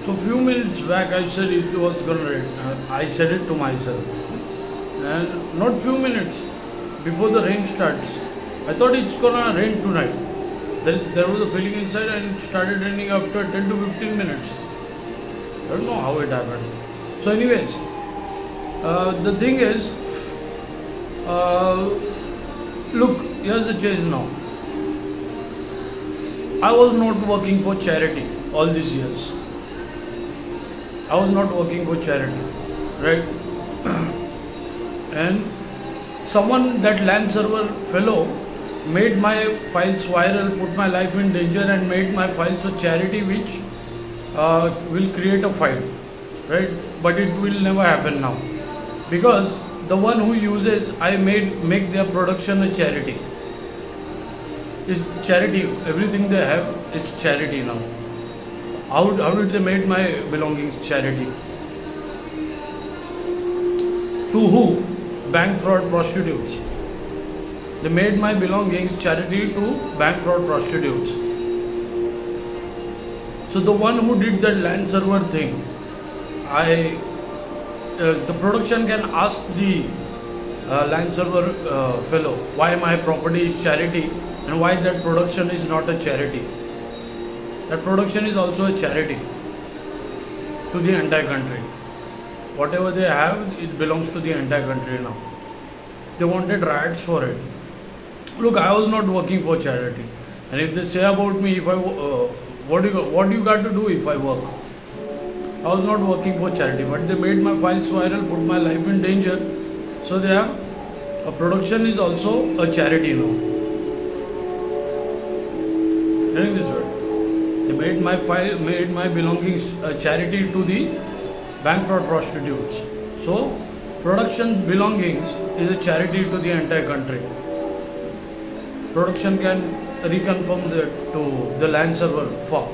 So few minutes back I said it was gonna rain. I said it to myself. And not few minutes before the rain starts, I thought it's gonna rain tonight. There was a feeling inside and it started raining after 10 to 15 minutes. I don't know how it happened. So anyways, the thing is, look, here's the change now. I was not working for charity all these years. I was not working for charity, right? And someone, that LAN server fellow, made my files viral, put my life in danger, and made my files a charity which will create a fight, right? But it will never happen now, because the one who uses, I make their production a charity. It's charity. Everything they have is charity now. How did they make my belongings charity? To who? Bank fraud prostitutes. They made my belongings charity to bank fraud prostitutes. So the one who did that LAN server thing, the production can ask the LAN server fellow why my property is charity and why that production is not a charity. That production is also a charity to the entire country. Whatever they have, it belongs to the entire country now. They wanted riots for it. Look, I was not working for charity, and if they say about me, if I what do you got to do if I work? I was not working for charity, but they made my files viral, put my life in danger. So their production is also a charity now. Hearing this word, they made my belongings a charity to the bank fraud prostitutes. So production belongings is a charity to the entire country. Production can reconfirm to the LAN server Fox.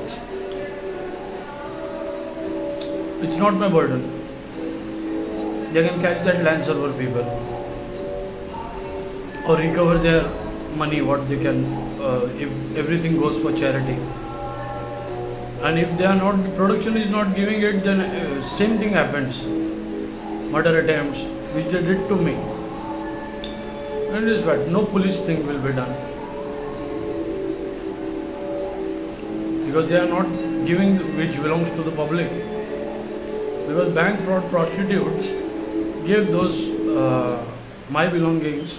It's not my burden. They can catch that LAN server people or recover their money, what they can, if everything goes for charity. And if they are not, production is not giving it, then same thing happens. Murder attempts, which they did to me. And is what, no police thing will be done. Because they are not giving which belongs to the public. Because bank fraud prostitutes gave those my belongings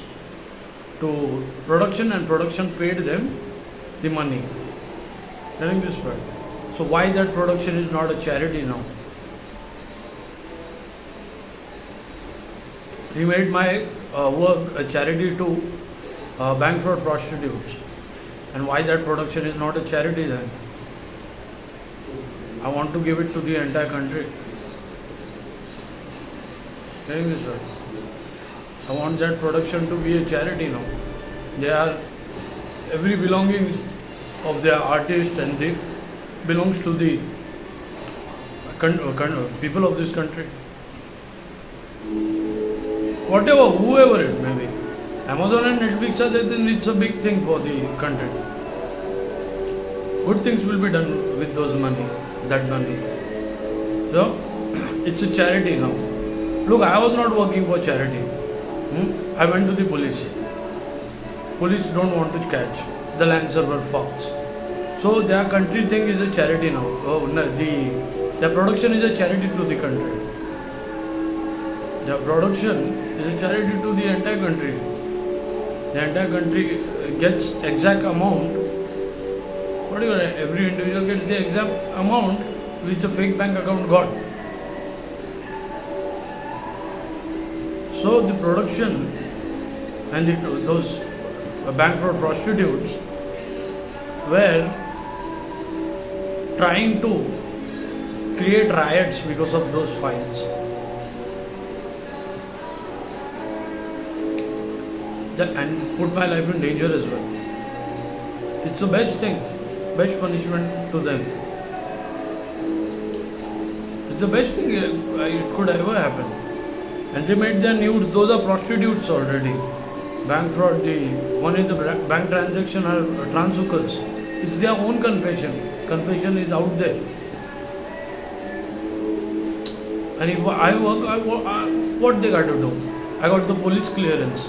to production, and production paid them the money. Telling this part. So why that production is not a charity now? He made my work a charity to bank fraud prostitutes. And why that production is not a charity then? I want to give it to the entire country. Telling this right. I want that production to be a charity now. They are, every belonging of their artist and they belongs to the people of this country. Whatever, whoever it may be. Amazon and Netflix are there, then it's a big thing for the country. Good things will be done with those money, that money. So, it's a charity now. Look, I was not working for charity. I went to the police. Police don't want to catch the LAN server Fox. So their country thing is a charity now. Oh, no, their production is a charity to the country. Their production is a charity to the entire country. The entire country gets exact amount. What do you say? Every individual gets the exact amount which the fake bank account got. So the production and those bank fraud prostitutes were trying to create riots because of those files. And put my life in danger as well. It's the best thing, best punishment to them. It's the best thing it could ever happen. And they made their nudes, those are prostitutes already. Bank fraud, the one is the bank transaction are transhookers. It's their own confession. Confession is out there. And if I work, what they got to do? I got the police clearance.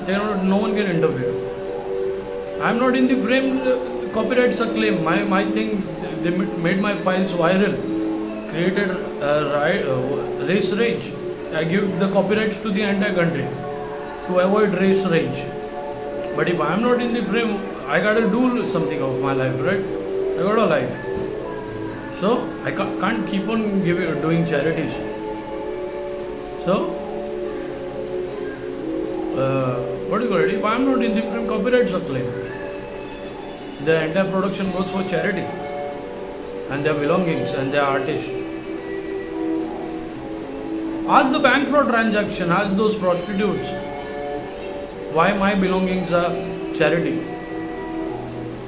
No one can interfere. I'm not in the frame. Copyrights a claim. My thing. They made my files viral. Created race rage. I give the copyrights to the entire country to avoid race rage. But if I'm not in the frame, I gotta do something of my life, right? I got a life. So I can't keep on doing charities. So what do you call it? If I'm not in the frame, copyrights are claimed. The entire production goes for charity and their belongings and their artists. Ask the bank fraud transaction, ask those prostitutes why my belongings are charity.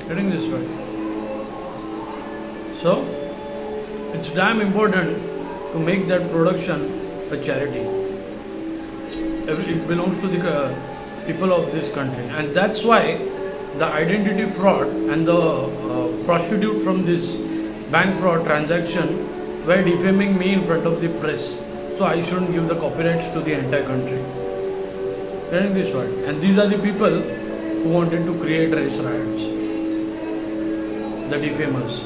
Getting this right? So it's damn important to make that production a charity. It belongs to the people of this country, and that's why the identity fraud and the prostitute from this bank fraud transaction were defaming me in front of the press. So I shouldn't give the copyrights to the entire country. Getting this right? And these are the people who wanted to create race riots, the defamers.